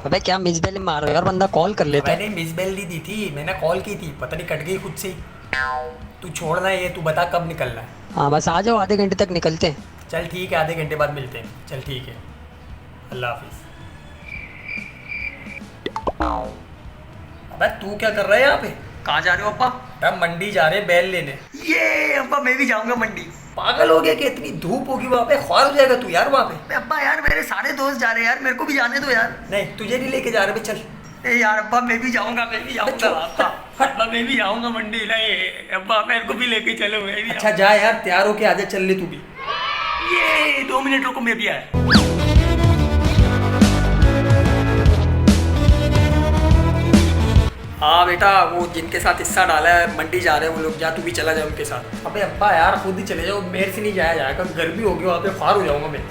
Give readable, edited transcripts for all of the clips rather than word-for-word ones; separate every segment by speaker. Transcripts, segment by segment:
Speaker 1: अबे क्या miss bell मार रहे हो यार, बंदा कॉल कर लेता है।
Speaker 2: मैंने मिस बेल नहीं दी थी, मैंने कॉल की थी, पता नहीं कट गई खुद से ही। तू छोड़ना ये, तू बता कब निकलना है।
Speaker 1: हाँ बस आ जाओ, आधे घंटे तक निकलते हैं।
Speaker 2: चल ठीक है, आधे घंटे बाद मिलते हैं। चल ठीक है, अल्लाह हाफिज। अबे तू क्या कर रहा है यहाँ पे?
Speaker 3: कहाँ जा रहे हो अब्बा?
Speaker 2: हम मंडी जा रहे हैं बैल लेने।
Speaker 3: ये अब्बा मैं भी जाऊंगा मंडी।
Speaker 2: पागल हो गया कि इतनी धूप होगी वहाँ पे, ख्वार हो जाएगा तू यार वहाँ पे।
Speaker 3: अबे अब्बा यार मेरे सारे दोस्त जा रहे हैं यार, मेरे को भी जाने दो यार।
Speaker 2: नहीं तुझे नहीं लेके जा रहे भाई, चल।
Speaker 3: ए यार अब्बा मैं भी जाऊंगा, मैं भी जाऊंगा अब्बा। अब्बा मैं भी जाऊंगा मंडी। नहीं अब्बा मेरे को भी लेके चलो, मैं भी
Speaker 2: अच्छा जा यार, तैयार होके आजा, चल ले तू भी।
Speaker 3: ये 2 मिनट रुको, मैं भी आया।
Speaker 2: हाँ बेटा, वो जिनके साथ हिस्सा डाला है मंडी जा रहे हैं वो लोग, जा तू भी चला जाए उनके साथ। अबे अब्बा यार खुद ही चले जाओ, मेरे से नहीं जाया जाएगा, गर्मी होगी वहाँ पे, ख्वार हो जाऊंगा मैं।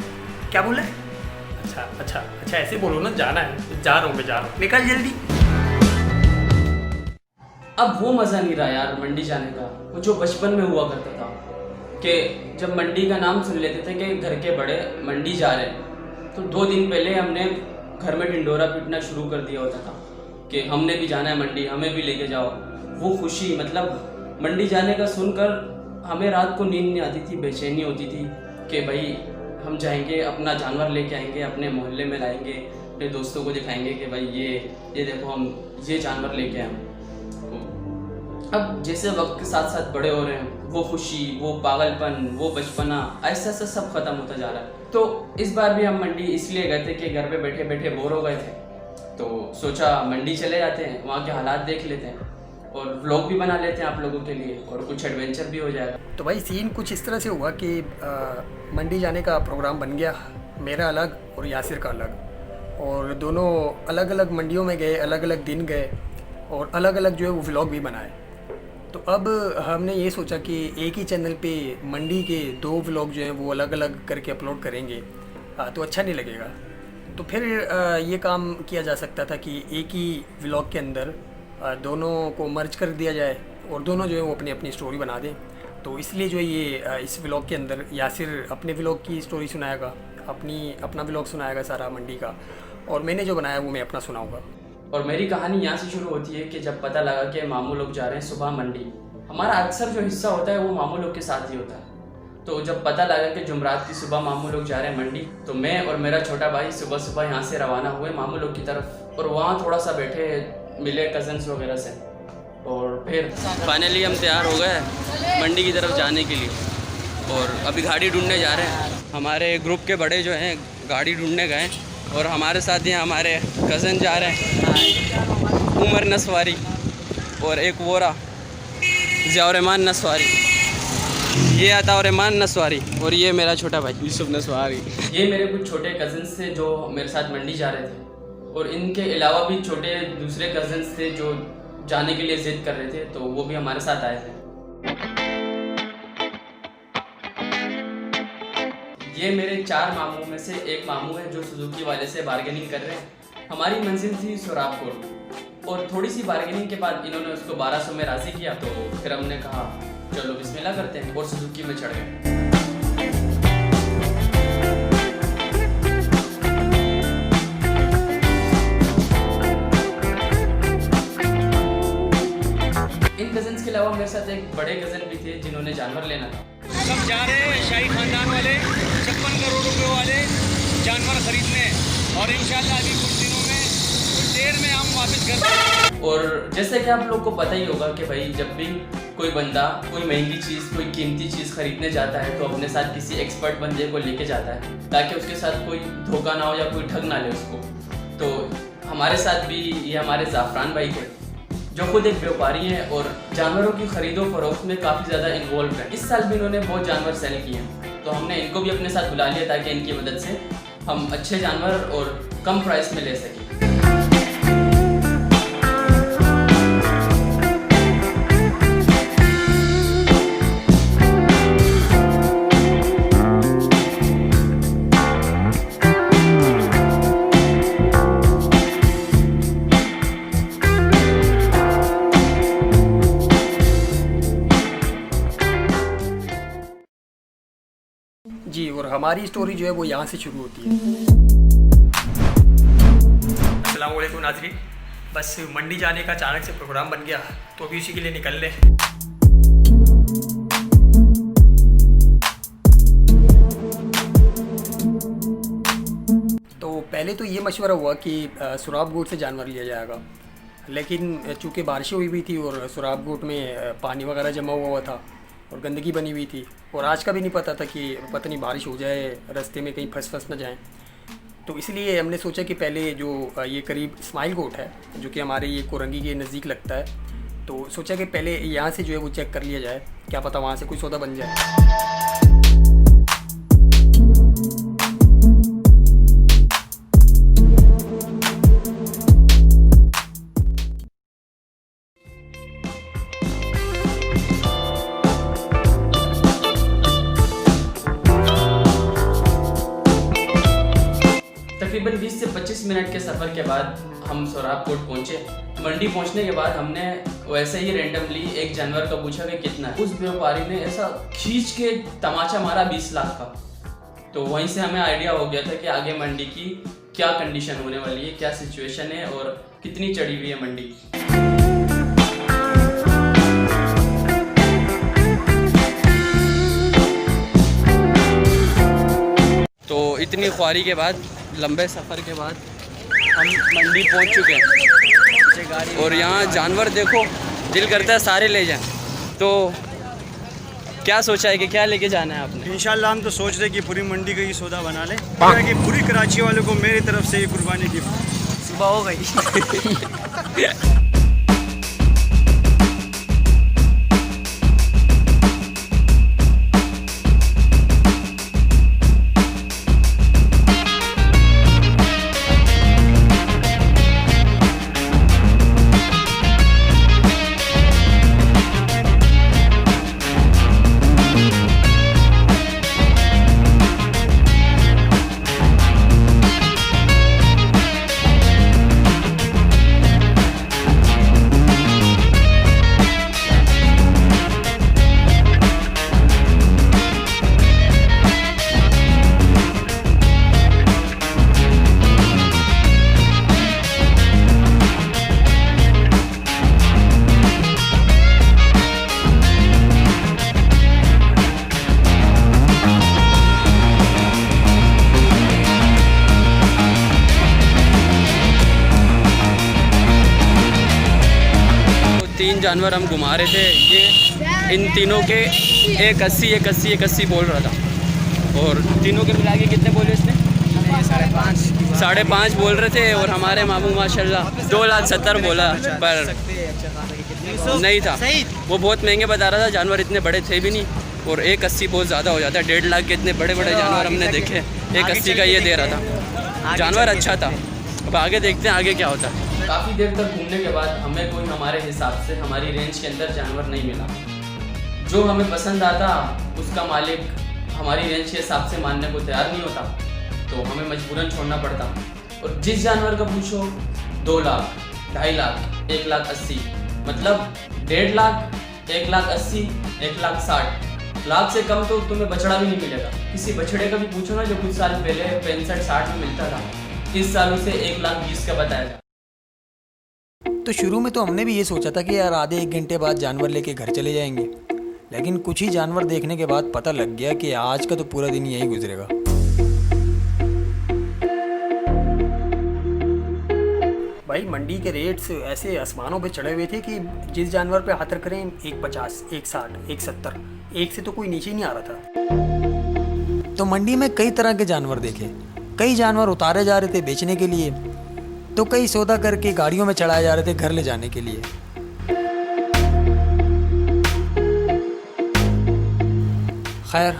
Speaker 3: क्या बोल रहे?
Speaker 2: अच्छा अच्छा अच्छा, ऐसे बोलो ना, जाना है, जा रहा हूँ मैं, जा रहा हूँ।
Speaker 3: निकल जल्दी।
Speaker 4: अब वो मज़ा नहीं रहा यार मंडी जाने का, वो जो बचपन में हुआ करता था कि जब मंडी का नाम सुन लेते थे कि घर के बड़े मंडी जा रहे हैं, तो 2 दिन पहले हमने घर में ढिंडोरा पीटना शुरू कर दिया होता था कि हमने भी जाना है मंडी, हमें भी लेके जाओ। वो खुशी, मतलब मंडी जाने का सुनकर हमें रात को नींद नहीं आती थी, बेचैनी होती थी कि भाई हम जाएंगे, अपना जानवर लेके आएंगे, अपने मोहल्ले में लाएंगे, अपने दोस्तों को दिखाएंगे कि भाई ये देखो हम ये जानवर लेके आए। अब जैसे वक्त के साथ साथ बड़े हो रहे हैं, वो खुशी, वो पागलपन, वो बचपना ऐसा ऐसा सब खत्म होता जा रहा है। तो इस बार भी हम मंडी इसलिए गए थे कि घर पे बैठे बैठे बोर हो गए थे, तो सोचा मंडी चले जाते हैं, वहाँ के हालात देख लेते हैं और व्लॉग भी बना लेते हैं आप लोगों के लिए, और कुछ एडवेंचर भी हो जाएगा।
Speaker 2: तो भाई सीन कुछ इस तरह से हुआ कि मंडी जाने का प्रोग्राम बन गया, मेरा अलग और यासिर का अलग, और दोनों अलग अलग मंडियों में गए, अलग अलग दिन गए और अलग अलग जो है वो व्लॉग भी बनाए। तो अब हमने ये सोचा कि एक ही चैनल पे मंडी के 2 व्लॉग जो हैं वो अलग अलग करके अपलोड करेंगे, तो अच्छा नहीं लगेगा। तो फिर ये काम किया जा सकता था कि एक ही व्लॉग के अंदर दोनों को मर्ज कर दिया जाए और दोनों जो है वो अपनी अपनी स्टोरी बना दें। तो इसलिए जो है ये इस व्लॉग के अंदर यासिर अपने व्लॉग की स्टोरी सुनाएगा, अपना व्लॉग सुनाएगा सारा मंडी का, और मैंने जो बनाया वो मैं अपना सुनाऊँगा।
Speaker 4: और मेरी कहानी यहाँ से शुरू होती है कि जब पता लगा कि मामू लोग जा रहे हैं सुबह मंडी। हमारा अक्सर जो हिस्सा होता है वो मामू लोग के साथ ही होता है। तो जब पता लगा कि जुमरात की सुबह मामू लोग जा रहे हैं मंडी, तो मैं और मेरा छोटा भाई सुबह सुबह यहाँ से रवाना हुए मामू लोग की तरफ, और वहाँ थोड़ा सा बैठे, मिले कज़न्स वगैरह से, और फिर फाइनली हम तैयार हो गए मंडी की तरफ जाने के लिए। और अभी गाड़ी ढूंढने जा रहे हैं। हमारे ग्रुप के बड़े जो हैं गाड़ी ढूंढने गए, और हमारे साथ ही हमारे कज़न जा रहे हैं, उमर नसवारी, और एक वोरा ज़ियाउर-रहमान नसवारी, ये अताउर-रहमान नसवारी, और ये मेरा छोटा भाई यूसुफ नसवारी। ये मेरे कुछ छोटे कज़न्स थे जो मेरे साथ मंडी जा रहे थे, और इनके अलावा भी छोटे दूसरे कज़न्स थे जो जाने के लिए ज़िद कर रहे थे, तो वो भी हमारे साथ आए थे। ये मेरे 4 मामू में से एक मामू है जो सुजुकी वाले से बार्गेनिंग कर रहे हैं। हमारी मंजिल थी सुराबकोट, और थोड़ी सी बार्गेनिंग के बाद इन्होंने उसको 1200 में राज़ी किया। तो फिर हमने कहा चलो बिस्मिल्लाह करते हैं, और सुजुकी में चढ़ गए। इन कज़न्स के अलावा मेरे साथ एक बड़े कज़न भी थे जिन्होंने जानवर लेना था।
Speaker 3: सब जा रहे हैं शाही खानदान वाले 56 करोड़ रुपए वाले जानवर खरीदने, और इंशाल्लाह अभी कुछ दिनों में, कुछ देर में हम वापस घर।
Speaker 4: और जैसे कि आप लोग को पता ही होगा कि भाई जब भी कोई बंदा कोई महंगी चीज़, कोई कीमती चीज़ खरीदने जाता है, तो अपने साथ किसी एक्सपर्ट बंदे को लेके जाता है ताकि उसके साथ कोई धोखा ना हो या कोई ठग ना ले उसको। तो हमारे साथ भी ये हमारे ज़ाफ़रान भाई थे जो खुद एक व्यापारी हैं और जानवरों की खरीदो फरोख्त में काफ़ी ज़्यादा इन्वॉल्व हैं। इस साल भी इन्होंने बहुत जानवर सेल किए हैं, तो हमने इनको भी अपने साथ बुला लिया ताकि इनकी मदद से हम अच्छे जानवर और कम प्राइस में ले सकें।
Speaker 2: जी, और हमारी स्टोरी जो है वो यहाँ से शुरू होती है। अस्सलाम वालेकुम नाज़रीन। बस मंडी जाने का अचानक से प्रोग्राम बन गया तो अभी उसी के लिए निकल रहे। तो पहले तो ये मशवरा हुआ कि सुराब गोट से जानवर लिया जाएगा, लेकिन चूँकि बारिशें हुई भी थी और सुराब गोट में पानी वगैरह जमा हुआ था और गंदगी बनी हुई थी, और आज का भी नहीं पता था कि पता नहीं बारिश हो जाए, रास्ते में कहीं फंस न जाएं। तो इसलिए हमने सोचा कि पहले जो ये करीब इस्माइल गोट है जो कि हमारे ये कोरंगी के नज़दीक लगता है, तो सोचा कि पहले यहाँ से जो है वो चेक कर लिया जाए, क्या पता वहाँ से कोई सौदा बन जाए।
Speaker 4: तकरीबन 20 से 25 मिनट के सफ़र के बाद हम सोराब कोट पहुँचे। मंडी पहुँचने के बाद हमने वैसे ही रैंडमली एक जानवर का पूछा कि कितना है। उस व्यापारी ने ऐसा खींच के तमाचा मारा 20 लाख का। तो वहीं से हमें आइडिया हो गया था कि आगे मंडी की क्या कंडीशन होने वाली है, क्या सिचुएशन है और कितनी चढ़ी हुई है मंडी। तो इतनी ख्वारी के बाद, लंबे सफ़र के बाद हम मंडी पहुंच चुके हैं और यहाँ जानवर देखो, दिल करता है सारे ले जाएं। तो क्या सोचा है कि क्या लेके जाना है आपने?
Speaker 5: इंशाल्लाह हम तो सोच रहे कि पूरी मंडी का ही सौदा बना लें, कि पूरी कराची वालों को मेरी तरफ से ये कुर्बानी गिफ्ट।
Speaker 1: सुबह हो गई।
Speaker 4: तीन जानवर हम घुमा रहे थे, ये इन तीनों के 180 बोल रहा था और तीनों के मिला के कितने बोले इसने? 5.5 बोल रहे थे और हमारे मामू माशाल्लाह 2,70,000 बोला, पर नहीं था, वो बहुत महंगे बता रहा था। जानवर इतने बड़े थे भी नहीं और 180 बहुत ज़्यादा हो जाता है। 1.5 लाख के इतने बड़े बड़े जानवर हमने देखे, 180 का ये दे रहा था। जानवर अच्छा था, अब आगे देखते हैं आगे क्या होता है। काफ़ी देर तक घूमने के बाद हमें कोई हमारे हिसाब से हमारी रेंज के अंदर जानवर नहीं मिला। जो हमें पसंद आता उसका मालिक हमारी रेंज के हिसाब से मानने को तैयार नहीं होता, तो हमें मजबूरन छोड़ना पड़ता। और जिस जानवर का पूछो 2 लाख, 2.5 लाख, 1,80,000, मतलब 1.5 लाख, 1,80,000, 1,60,000 लाख से कम तो तुम्हें बछड़ा भी नहीं मिलेगा। किसी बछड़े का भी पूछो ना, जो कुछ साल पहले 65-60 में मिलता था, इस साल उसे 1,20,000 का बताया।
Speaker 2: तो शुरू में तो हमने भी ये सोचा था कि यार आधे 1 घंटे बाद जानवर लेके घर चले जाएंगे, लेकिन कुछ ही जानवर देखने के बाद पता लग गया कि आज का तो पूरा दिन यही गुजरेगा। भाई मंडी के रेट्स ऐसे आसमानों पे चढ़े हुए थे कि जिस जानवर पे हाथ रख रहे हैं 1,50, 1,60, 1,70, एक से तो कोई नीचे नहीं आ रहा था। तो मंडी में कई तरह के जानवर देखे, कई जानवर उतारे जा रहे थे बेचने के लिए, तो कई सौदा करके गाड़ियों में चढ़ाए जा रहे थे घर ले जाने के लिए। खैर,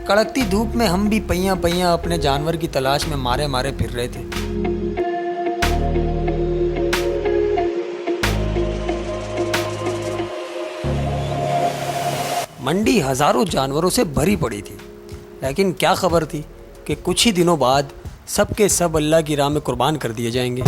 Speaker 2: कड़कती धूप में हम भी पहिया पहिया अपने जानवर की तलाश में मारे मारे फिर रहे थे। मंडी हजारों जानवरों से भरी पड़ी थी, लेकिन क्या खबर थी कि कुछ ही दिनों बाद सबके सब अल्लाह की राह में कुर्बान कर दिए जाएंगे।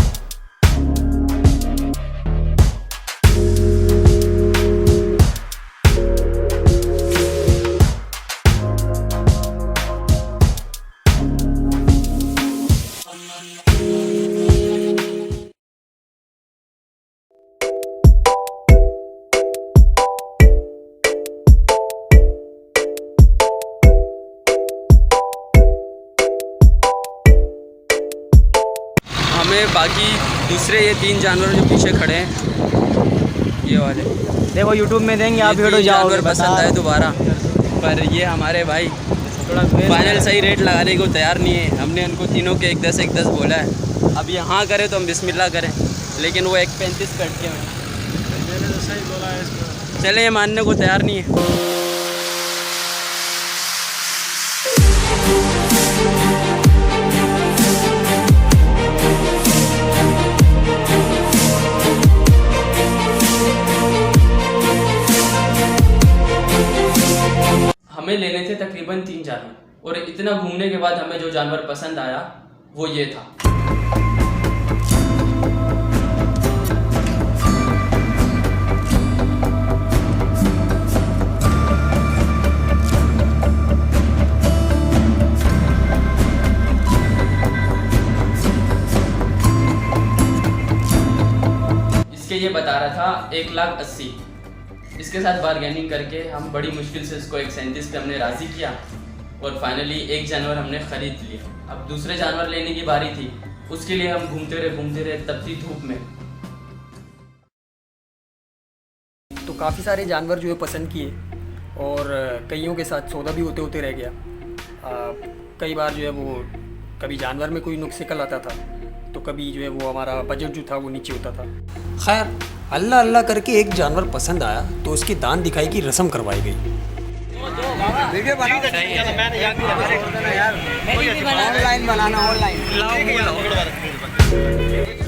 Speaker 1: बाकी दूसरे ये 3 जानवर जो पीछे खड़े हैं, ये वाले
Speaker 6: देखो यूट्यूब में देंगे आप
Speaker 1: ये
Speaker 6: वीडियो
Speaker 1: 3
Speaker 6: जाओगे
Speaker 1: जानवर पसंद आए दोबारा, पर ये हमारे भाई
Speaker 6: थोड़ा
Speaker 1: फाइनल सही रेट लगाने को तैयार नहीं है। हमने उनको तीनों के 1-10 बोला है। अब ये हाँ करें तो हम बिस्मिल्लाह करें, लेकिन वो 1.35 कट के हैं। चले ये मानने को तैयार नहीं है।
Speaker 4: हमें लेने थे तकरीबन 3 जानवर, और इतना घूमने के बाद हमें जो जानवर पसंद आया वो ये था। इसके ये बता रहा था 1,80,000। इसके साथ बारगेनिंग करके हम बड़ी मुश्किल से इसको 137 पे हमने राज़ी किया, और फाइनली एक जानवर हमने ख़रीद लिया। अब दूसरे जानवर लेने की बारी थी, उसके लिए हम घूमते रहे तपती धूप में।
Speaker 2: तो काफ़ी सारे जानवर जो है पसंद किए, और कईयों के साथ सौदा भी होते होते रह गया। कई बार जो है वो कभी जानवर में कोई नुक्स निकल आता था, तो कभी जो है वो हमारा बजट जो था वो नीचे होता था। खैर अल्लाह अल्लाह करके एक जानवर पसंद आया तो उसकी दान दिखाई की रस्म करवाई गई।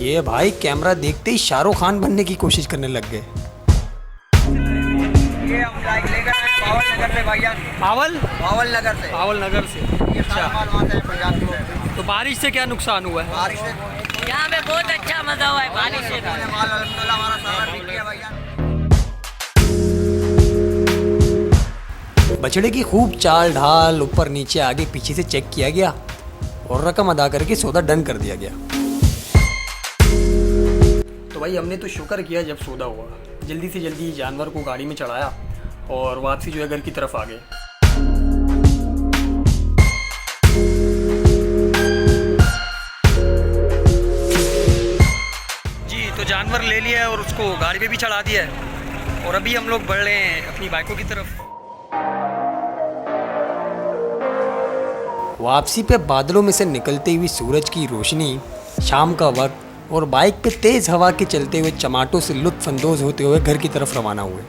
Speaker 2: ये भाई कैमरा देखते ही शाहरुख खान बनने की कोशिश करने लग गए।
Speaker 6: बावल नगर से।
Speaker 2: तो बारिश से क्या नुकसान हुआ है?
Speaker 7: यहाँ पे बहुत अच्छा मजा हुआ है बारिश से।
Speaker 2: बछड़े की खूब चाल ढाल, ऊपर नीचे आगे पीछे से चेक किया गया और रकम अदा करके सौदा डन कर दिया गया। तो भाई हमने तो शुक्र किया जब सौदा हुआ, जल्दी से जल्दी जानवर को गाड़ी में चढ़ाया और वापसी जो है घर की तरफ आ गए। जी तो जानवर ले लिया है और उसको गाड़ी पे भी चढ़ा दिया है, और अभी हम लोग बढ़ रहे हैं अपनी बाइकों की तरफ। वापसी पे बादलों में से निकलती हुई सूरज की रोशनी, शाम का वक्त, और बाइक पे तेज़ हवा के चलते हुए चमाटों से लुत्फ अंदोज होते हुए घर की तरफ रवाना हुए।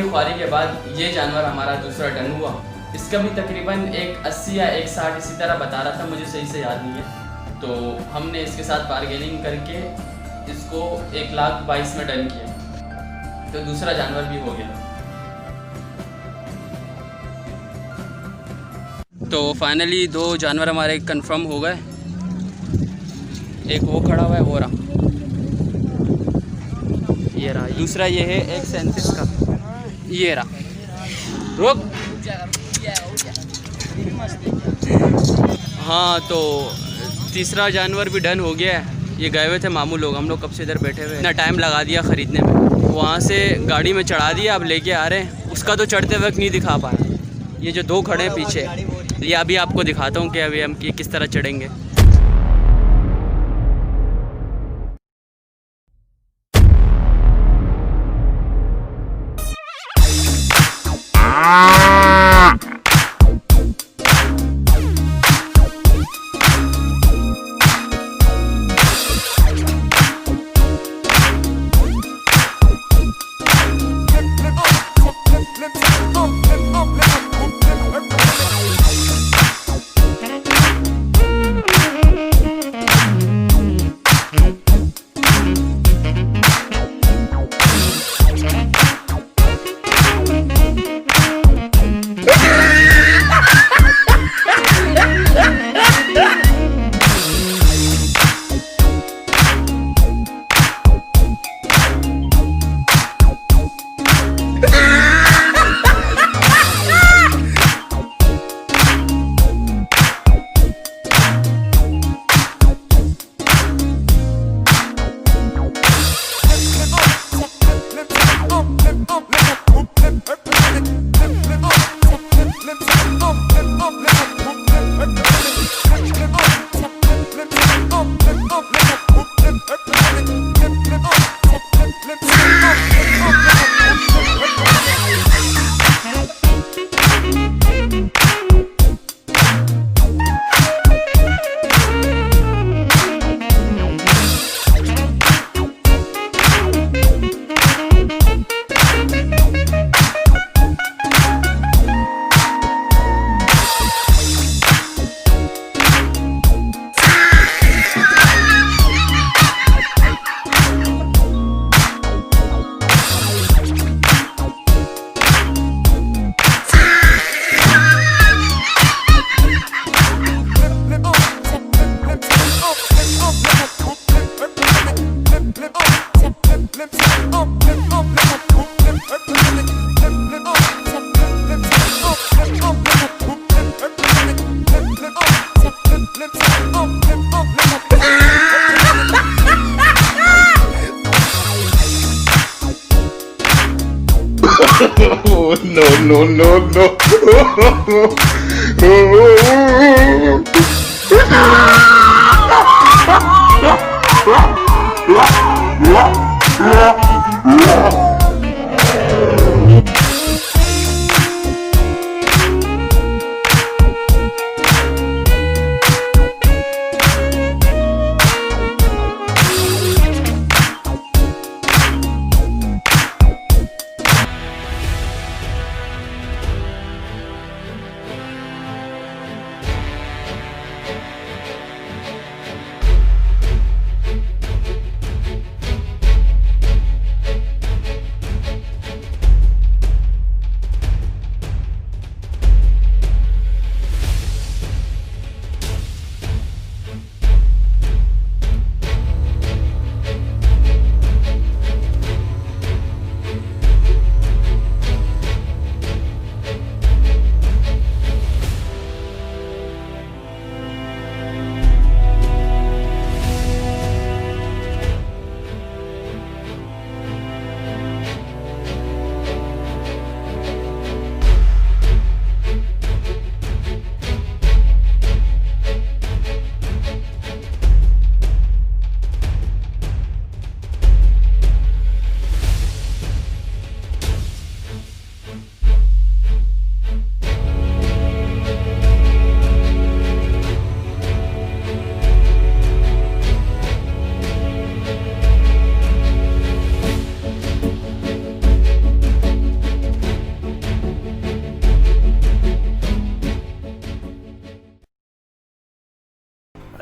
Speaker 4: ख्वारी के बाद ये जानवर हमारा दूसरा डन हुआ। इसका भी तकरीबन 180 या 160 इसी तरह बता रहा था, मुझे सही से याद नहीं है। तो हमने इसके साथ बारगेनिंग करके इसको 1,22,000 में डन किया, तो दूसरा जानवर भी हो गया।
Speaker 1: तो फाइनली 2 जानवर हमारे कंफर्म हो गए। एक वो खड़ा हुआ है, वो रहा, ये रहा। दूसरा ये है 137 का, ये रहा। रुक। हाँ तो तीसरा जानवर भी डन हो गया है। ये गए हुए थे मामू लोग, हम लोग कब से इधर बैठे हुए, इतना टाइम लगा दिया ख़रीदने में, वहाँ से गाड़ी में चढ़ा दिया, अब लेके आ रहे हैं। उसका तो चढ़ते वक्त नहीं दिखा पाया। ये जो 2 खड़े हैं पीछे, ये अभी आपको दिखाता हूँ कि अभी हम ये किस तरह चढ़ेंगे।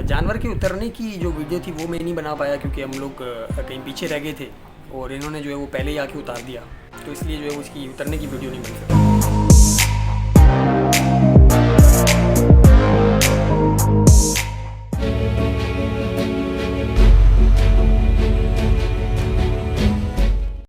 Speaker 2: जानवर के उतरने की जो वीडियो थी वो मैं नहीं बना पाया क्योंकि हम लोग कहीं पीछे रह गए थे और इन्होंने जो है वो पहले ही आके उतार दिया, तो इसलिए जो है उसकी उतरने की वीडियो नहीं बन सकी।